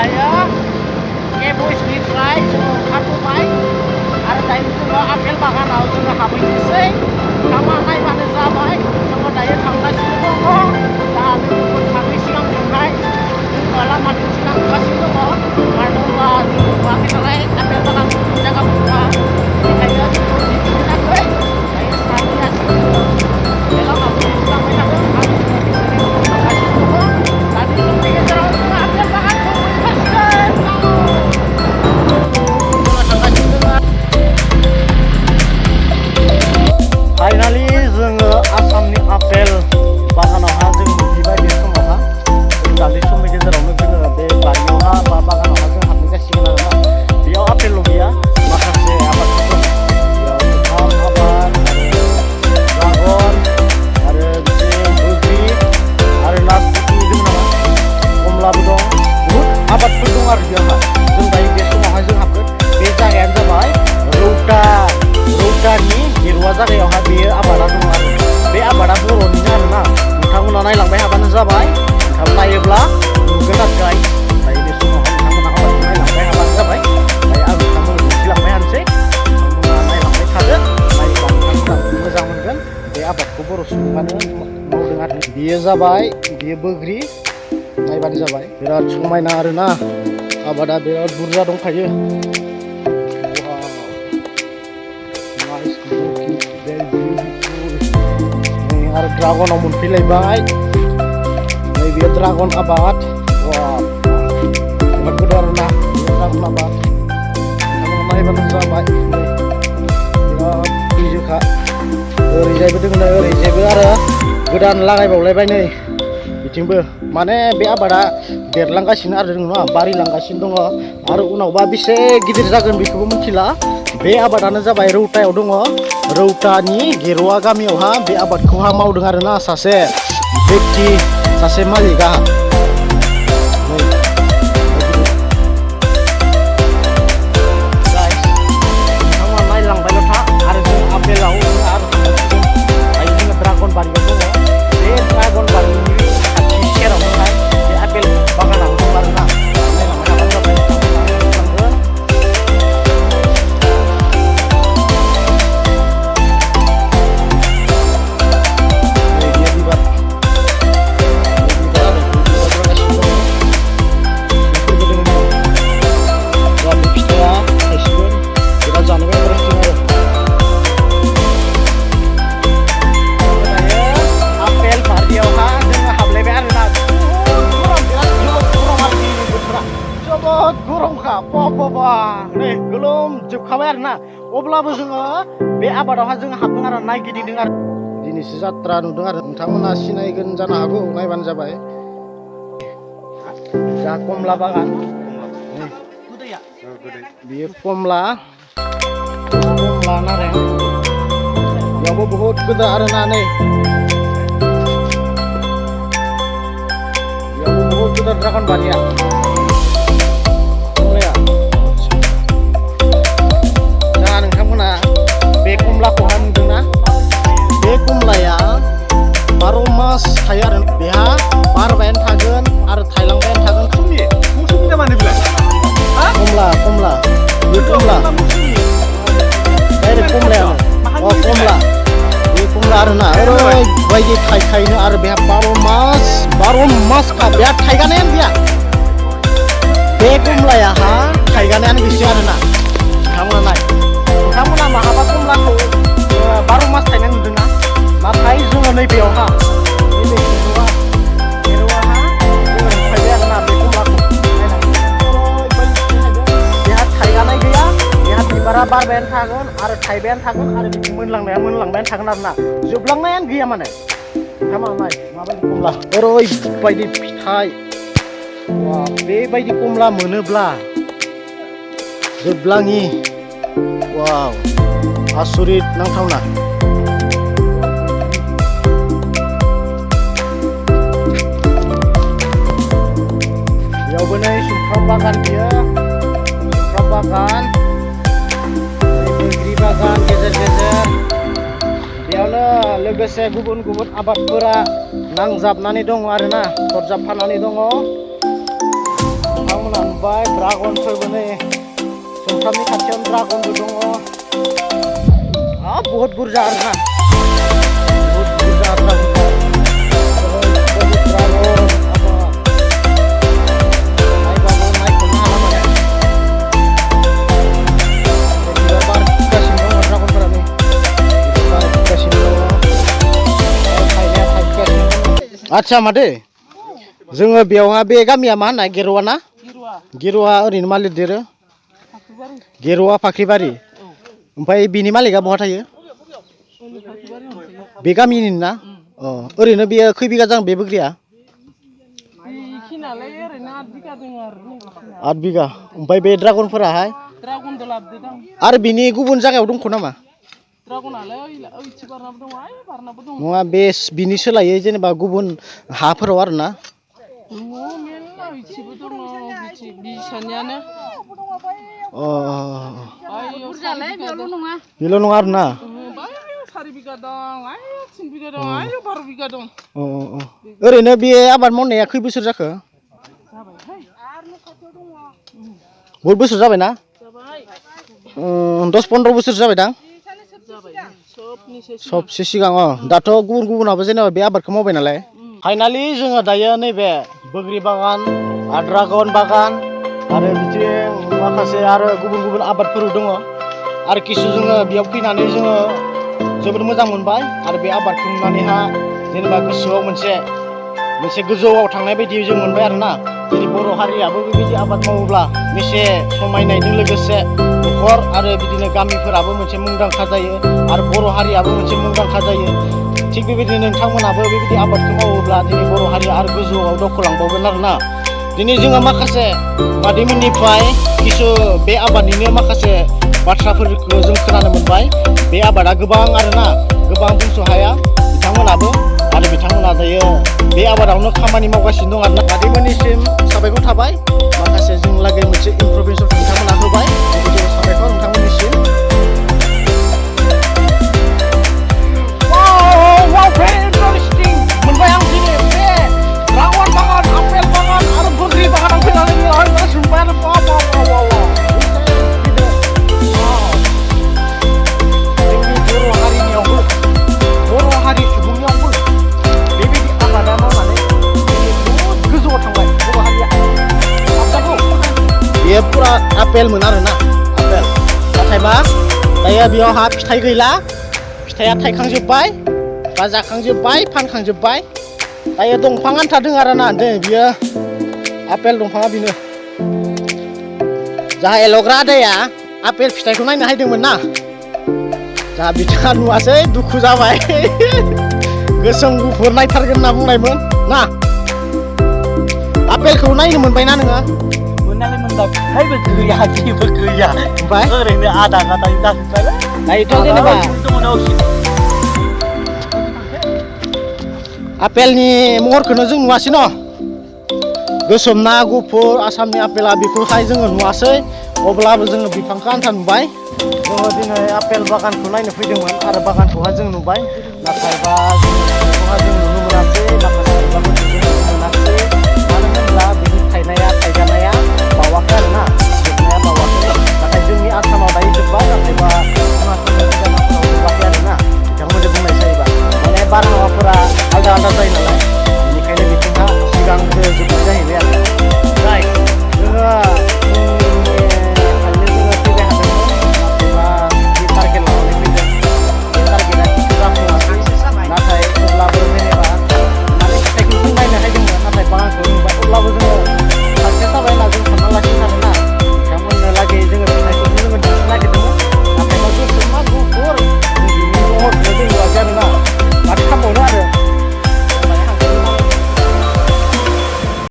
दायो केबइसनिफ्राय जोङो ओंखारबोबाय आरो दायो जोङो आपेल बागानाव जोङो हाबहैनोसै। नोंथाङा नायबानो जाबाय जोङो दायो थांगासिनो दङ। दा गुबुन सानै सिगांजोंहाय जोङो लामा दिन्थिलांगासिनो दङ। मानो होनबा जों नुवाखै नालाय आपेल बागाननि जायगाफोरखौहा, बेनिखायनो जोंखौ दिन्थिहैनांगौ। दायो सानैया सिगांजों बे लामाखौ दिन्थिलांबाय थादों आरो जोङो बिसोरनि उनाव थांगासिनो दङ। दानि समनि गेजेराव जोङो आपेल बागानखौ मोनखासिगोन। जोङो थांगासिनो दङ। फाइनालि जोङो आसामनि आपेल बागानावहा जों मोनहैबाय। बे समावहा जों दानि समनि गेजेरावनो जोङो बे बारियावहा बा बागानावहा जों हाबनाय जासिगोन आरोना। बेयाव आपेलल' गैया, माखासे आबादफोर दं। बेयाव जुखाम आबाद आरो ड्रागन आरो बिदिनो बैग्रि आरो नासपति दङ नामा, कमलाबो दं। बुहुद आबादफोर दं आरो बेयावहा। जों दायो बे समावहाय जों हाबगोन। बे जायगायानो जाबाय रौतानि गेरुवा जायगायावहा बेयो आबादा दङ आरो बे आबादा बर'निनो आरोना। नोंथांमोना नायलांबाय हाबानो जाबाय। नोंथांमोन नायोब्ला नुगोन आरो दायो बे समावहाय नोंथांमोना आबादखौ नायलांबाय हाबानो जाबाय। दायो आं नोंथांमोननो दिन्थिलांबाय हानोसै। नोंथांमोना नायलांबाय थादो, नायोब्ला नोंथांमोना मोजां मोनगोन। बे आबादखौ बर' सुबुङानो मावदों आरो बेयो जाबाय, बेयो बैग्रि। नायबानो जाबाय, बिराद समायना आरोना। आबादा बिराद बुरजा दंखायो। आरो ड्रागनाव मोनफैलायबाय। नैबे ड्रागन आबाद, जोबोद गोदो आरोना बे ड्रागन आबाद। नोंथांमोना नायबानो जाबाय। बिराद दैजोखा। ओरैजायबो दङ नै, ओरैजायबो आरो गोदान लागायबावलायबाय नै बिथिंबो। माने बे आबादा देरलांगासिनो आरो नङा, बारिलांगासिनो दङ। आरो उनावबा बेसे गिदिर जागोन बेखौबो मिथिला। बे आबादानो जाबाय रौतायाव दङ। रौतानि गेरुवा गामियावहा बे आबादखौहा मावदों आरोना सासे बेक्ति, सासे मालिकआ। नोंथांमोना नायलांबायल' था। आरो जों आपेलाव आरो थांगासिनो। दायो जोङो ड्रागन बारियाव दङ। बे ड्रागन बारिनि खाथि सेरावनोहाय बे आपेल बागानाबो दं आरोना। नायलांबाय थाबानो जाबाय। गोलोमजोबखाबाय आरोना। अब्लाबो जोङो बे आबादावहा जोङो हाबदों आरो नायगिदिंदों आरो दिनैसो जात्रा नुदों आरो नोंथांमोना सिनायगोन जानो हागौ। नायबानो जाबाय। जा कमला बागान, बियो कमला नारें। बेयावबो बहुद गोदो आरोना। नै बेयावबो बहुद गोदोर ड्रागन बारिया। नोंथांमोना बे कमलाखौहाय नुदोंना? बे कमलाया 12 मास थायो आरो बेहा बारबायानो थागोन आरो थायलांबायानो थागोन। कमला बे कमला डाइरेक्ट कमलायानो। कमला बे कमला आरोना। ओरैबायदि थायखायोनो आरो बेहा 12 मासखा बेहा थायगानायानो गैया। बे कमलायाहा थायगानायानो गैसो आरोना। नोंथांमोना नाय, नोंथांमोना माहाबा कमलाखौ 12 मास थायनाय नुदोंना? नाथाय जोङो नैबेयावहा नैबे गेरुवाहा जोङो नुफैबाय आरोना बे कमलाखौ। बेहा थायगानाय गैया। बेहा बिबारा बारबायानो थागोन आरो थायबायानो थागोन आरो बिदि मोनलांबायानो थागोन आरोना। जोबलांनायानो गैया माने। नोंथांमोना नाय माबायदि कमला, ओरैबायदि फिथाइ। बेबायदि कमला मोनोब्ला जोबलाङि। वाव, आसरित नांथावना। बेयावबो नै सुमफ्राम बागान, बियो सुमफ्राम बागान, बैग्रि बागान गेजेर गेजेर। बेयावनो लोगोसे गुबुन गुबुन आबादफोरा नांजाबनानै दङ आरोना, सरजाबफानानै दङ। नोंथांमोना नुबाय ड्रागनफोरबो नै सोमफ्रामनि खाथियावनो ड्रागनबो दङ बहुत बुरजा आरोना बहुत बुरजा ड्रागन आच्छा मादै जोङो बेयावहा बे गामिया मा होननाय गेरुवा ना गेरुवा ओरैनो मा लिरदेरो गेरुवा फाख्रिबारि ओमफ्राय बिनि मालिकआ बहा थायो बे गामिनि ना ओरैनो बेयो खै बिगा जागोन बे बोग्रिया 8 बिगा ओमफ्राय बे ड्रागनफोराहाय आरो बिनि गुबुन जायगायाव दंख' नामा नङा बे बिनि सोलायै जेनेबा गुबुन हाफोराव आरोना बेल' नङा आरोना ओरैनो बे आबाद मावनाया खै बोसोर जाखो बहुत बोसोर जाबायना 10-15 बोसोर जाबायदां सबसे सिगां दाथ' गुबुन गुबुनाबो जेनेबा बे आबादखौ मावबाय नालाय फाइनालि जोङो दायो नैबे बोग्रि बागान ड्रागन बागान आरो बिथिं माखासे आरो गुबुन गुबुन आबादफोर दङ आरो किसु जोङो बेयाव फैनानै जोङो जोबोद मोजां मोनबाय आरो बे आबादखौ नुनानैहा जेनेबा गोसोआव मोनसे गोजौआव थांनाय बायदि जों मोनबाय आरोना जोंनि बर' हारियाबो बेबायदि आबाद मावोब्ला बेसे समायनायजों लोगोसे न'खर आरो बिदिनो गामिफोराबो मोनसे मुंदांखा जायो आरो बर' हारियाबो मोनसे मुंदांखा जायो थिग बेबायदिनो नोंथांमोनाबो बेबायदि आबादखौ मावोब्ला दिनै बर' हारिया आरो गोजौआव दावखोलांबावगोन आरोना दिनै जोङो माखासे मादैमोननिफ्राय किसु बे आबादनिनो माखासे बाथ्राफोरखौ जों खोनानो मोनबाय बे आबादा गोबां आरोना गोबां बुंस' हाया बिथांमोनाबो आरो बिथांमोना दायो बे आबादावनो खामानि मावगासिनो दं आरोना मादैमोननिसिम साबायखर थाबाय माखासे जों लागै मोनसे इनफरमेसन बिथांमोना होबाय बेबायदिनो साबायखर नोंथांमोननिसिम मोनबाय आं दिनै बे ड्रागन बागान आपेल बागान आरो बोग्रि बागानाव फैनानै सोंबाय आरो जोंनि बर' हारिनियावबो बर' हारि सुबुंनियावबो बेबायदि आबादा मावनानै बहुद गोजौआव थांबाय बर' हारिया बेयो फुरा आपेलमोन आरोना आपेल नाथायबा दायो बेयावहा फिथाइ गैला फिथाइया थायखांजोब्बाय बा जाखांजोब्बाय फानखांजोब्बाय दायो दंफां आन्था दङ आरोना बियो आपेल दंफाङा बेनो जाहा एल'ग्रा आदाया आपेल फिथाइखौ नायनो हायदोंमोन ना जाहा बिथाङा नुवासै दुखु जाबाय गोसोम गुफुर नायथारगोन होनना बुंनायमोन ना आपेलखौ नायनो मोनबायना नोङो मोननानै मोनबाय फिथाइबो गैया जेबो गैया ओमफ्राय ओरैनो आधा गादाय जाजोब्बाय दायोथ' जेनेबा आपेलनि महरखौनो जों नुवासै न गोसोम ना गुफुर आसामनि आपेला बेखौहाय जोङो नुवासै अब्लाबो जोङो बिफांखौ आन्था नुबाय जोङो दिनै आपेल बागानखौ नायनो फैदोंमोन आरो बागानखौहाय जों नुबाय नाथायबा जों